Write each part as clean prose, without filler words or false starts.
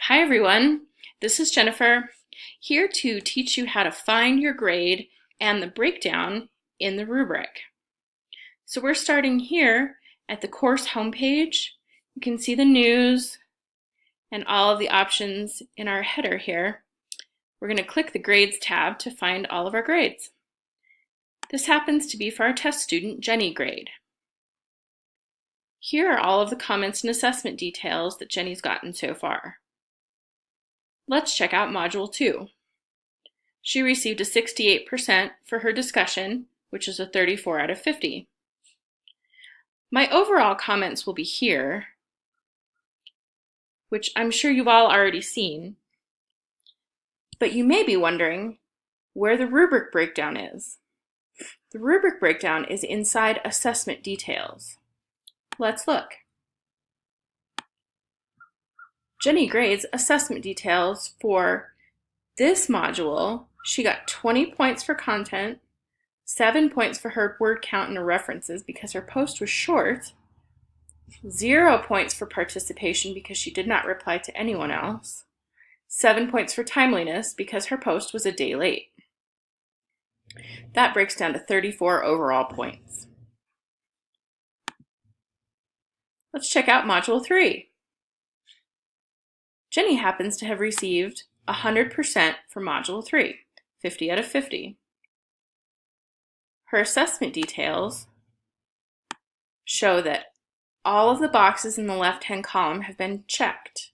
Hi everyone, this is Jennifer, here to teach you how to find your grade and the breakdown in the rubric. So we're starting here at the course homepage. You can see the news and all of the options in our header here. We're going to click the grades tab to find all of our grades. This happens to be for our test student, Jenny grade. Here are all of the comments and assessment details that Jenny's gotten so far. Let's check out Module 2. She received a 68% for her discussion, which is a 34 out of 50. My overall comments will be here, which I'm sure you've all already seen, but you may be wondering where the rubric breakdown is. The rubric breakdown is inside assessment details. Let's look. Jenny grades assessment details for this module. She got 20 points for content, 7 points for her word count and references because her post was short, 0 points for participation because she did not reply to anyone else, 7 points for timeliness because her post was a day late. That breaks down to 34 overall points. Let's check out Module 3. Jenny happens to have received 100% for Module 3, 50 out of 50. Her assessment details show that all of the boxes in the left-hand column have been checked.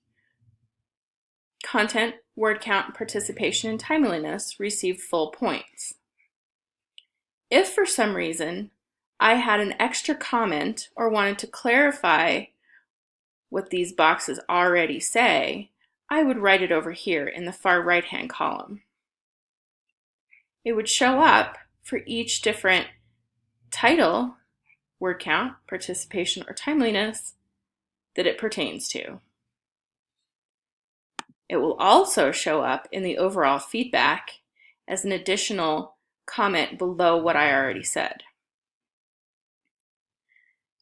Content, word count, participation, and timeliness received full points. If for some reason I had an extra comment or wanted to clarify what these boxes already say, I would write it over here in the far right-hand column. It would show up for each different title, word count, participation, or timeliness that it pertains to. It will also show up in the overall feedback as an additional comment below what I already said.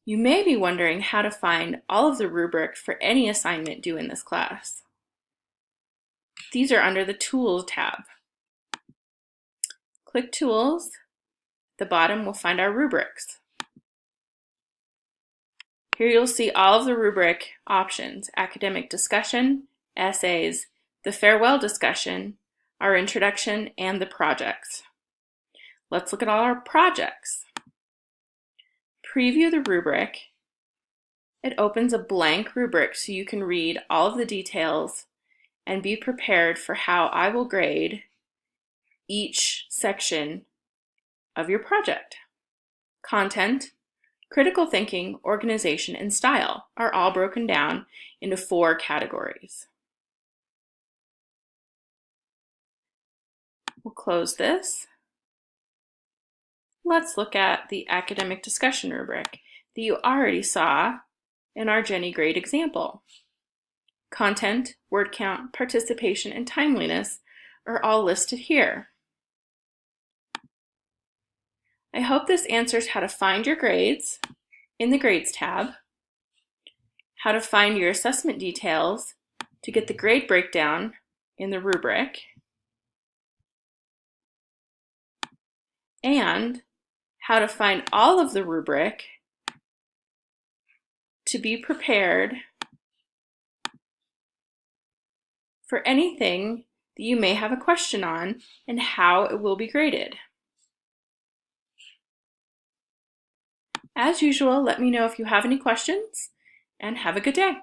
You may be wondering how to find all of the rubric for any assignment due in this class. These are under the Tools tab. Click Tools. At the bottom, we'll find our rubrics. Here you'll see all of the rubric options: academic discussion, essays, the farewell discussion, our introduction, and the projects. Let's look at all our projects. Preview the rubric. It opens a blank rubric so you can read all of the details and be prepared for how I will grade each section of your project. Content, critical thinking, organization, and style are all broken down into 4 categories. We'll close this. Let's look at the academic discussion rubric that you already saw in our Jenny grade example. Content, word count, participation, and timeliness are all listed here. I hope this answers how to find your grades in the Grades tab, how to find your assessment details to get the grade breakdown in the rubric, and how to find all of the rubric to be prepared for anything that you may have a question on and how it will be graded. As usual, let me know if you have any questions, and have a good day.